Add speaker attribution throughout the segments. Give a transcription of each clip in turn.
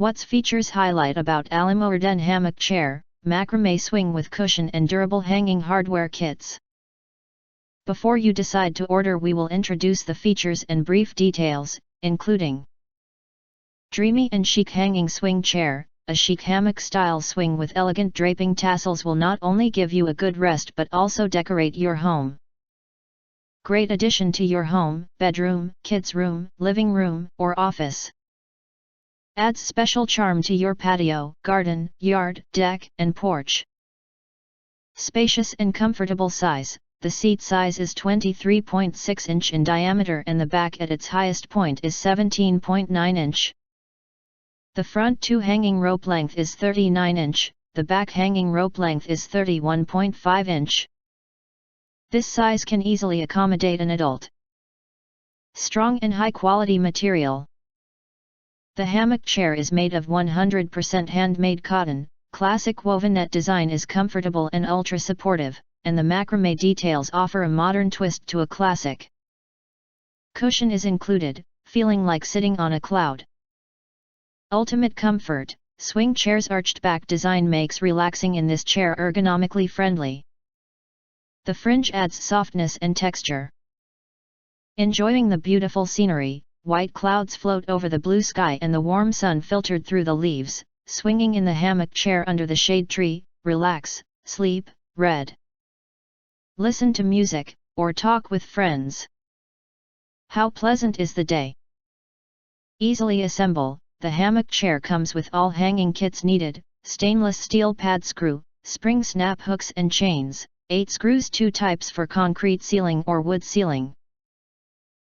Speaker 1: What's features highlight about ALIMORDEN Hammock Chair, Macrame Swing with Cushion and Durable Hanging Hardware Kits. Before you decide to order, we will introduce the features and brief details, including Dreamy and Chic Hanging Swing Chair. A chic hammock-style swing with elegant draping tassels will not only give you a good rest but also decorate your home. Great addition to your home, bedroom, kids' room, living room, or office. Adds special charm to your patio, garden, yard, deck, and porch. Spacious and comfortable size. The seat size is 23.6 inch in diameter and the back at its highest point is 17.9 inch. The front two hanging rope length is 39 inch, the back hanging rope length is 31.5 inch. This size can easily accommodate an adult. Strong and high quality material. The hammock chair is made of 100% handmade cotton. Classic woven net design is comfortable and ultra supportive, and the macrame details offer a modern twist to a classic. Cushion is included, feeling like sitting on a cloud. Ultimate comfort. Swing chair's arched back design makes relaxing in this chair ergonomically friendly. The fringe adds softness and texture. Enjoying the beautiful scenery, white clouds float over the blue sky and the warm sun filtered through the leaves, swinging in the hammock chair under the shade tree, relax, sleep, read. Listen to music, or talk with friends. How pleasant is the day? Easily assemble. The hammock chair comes with all hanging kits needed: stainless steel pad screw, spring snap hooks and chains, 8 screws, 2 types for concrete ceiling or wood ceiling.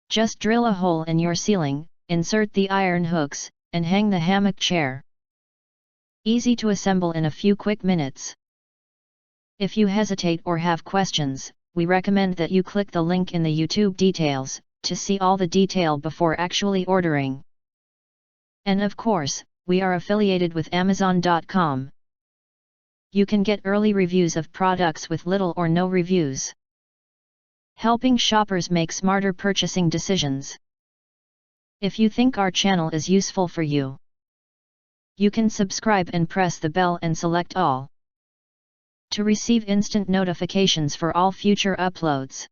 Speaker 1: Just drill a hole in your ceiling, insert the iron hooks, and hang the hammock chair. Easy to assemble in a few quick minutes. If you hesitate or have questions, we recommend that you click the link in the YouTube details, to see all the detail before actually ordering. And of course, we are affiliated with Amazon.com. You can get early reviews of products with little or no reviews, helping shoppers make smarter purchasing decisions. If you think our channel is useful for you, you can subscribe and press the bell and select all to receive instant notifications for all future uploads.